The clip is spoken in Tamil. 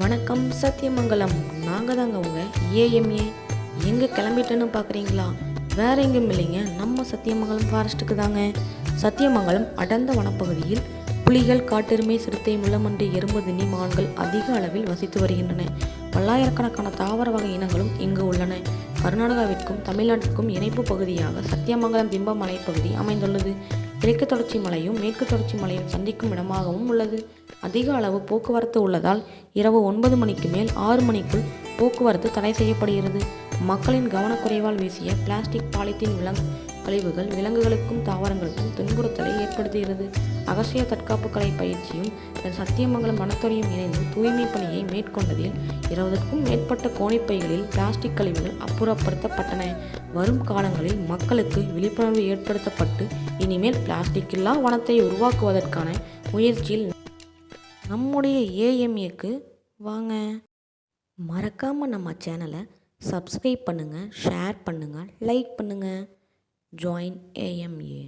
வணக்கம் சத்தியமங்கலம். நாங்கள் தாங்க உங்க ஏஎம்ஏ. எங்கே கிளம்பிட்டேன்னு பார்க்குறீங்களா? வேற எங்கேயும் இல்லைங்க, நம்ம சத்தியமங்கலம் ஃபாரஸ்ட்டுக்கு தாங்க. சத்தியமங்கலம் அடர்ந்த வனப்பகுதியில் புலிகள், காட்டெருமை, சிறுத்தை, முள்ளமன்றி, எறும்பு, தின்னி, மான்கள் அதிக அளவில் வசித்து வருகின்றன. பல்லாயிரக்கணக்கான தாவர வகை இனங்களும் இங்கு உள்ளன. கர்நாடகாவிற்கும் தமிழ்நாட்டிற்கும் இணைப்பு பகுதியாக சத்தியமங்கலம் திம்ப மலைப்பகுதி அமைந்துள்ளது. கிழக்கு தொடர்ச்சி மலையும் மேற்கு தொடர்ச்சி மலையும் சந்திக்கும் இடமாகவும் உள்ளது. அதிக அளவு போக்குவரத்து உள்ளதால் இரவு 9 மணிக்கு மேல் 6 மணிக்குள் போக்குவரத்து தடை செய்யப்படுகிறது. மக்களின் கவனக்குறைவால் வீசிய பிளாஸ்டிக், பாலித்தீன் கழிவுகள் விலங்குகளுக்கும் தாவரங்களுக்கும் துன்புறுத்தலை ஏற்படுத்துகிறது. அகசிய தற்காப்பு கலை பயிற்சியும் சத்தியமங்கலம் வனத்துறையும் இணைந்து தூய்மை பணியை மேற்கொண்டதில் 20க்கும் மேற்பட்ட கோணிப்பைகளில் பிளாஸ்டிக் கழிவுகள் அப்புறப்படுத்தப்பட்டன. வரும் காலங்களில் மக்களுக்கு விழிப்புணர்வு ஏற்படுத்தப்பட்டு இனிமேல் பிளாஸ்டிக் இல்லா வனத்தை உருவாக்குவதற்கான முயற்சியில் நம்முடைய ஏஎம்ஏக்கு வாங்க. மறக்காமல் நம்ம சேனலை சப்ஸ்கிரைப் பண்ணுங்கள், ஷேர் பண்ணுங்கள், லைக் பண்ணுங்கள். Join AMA.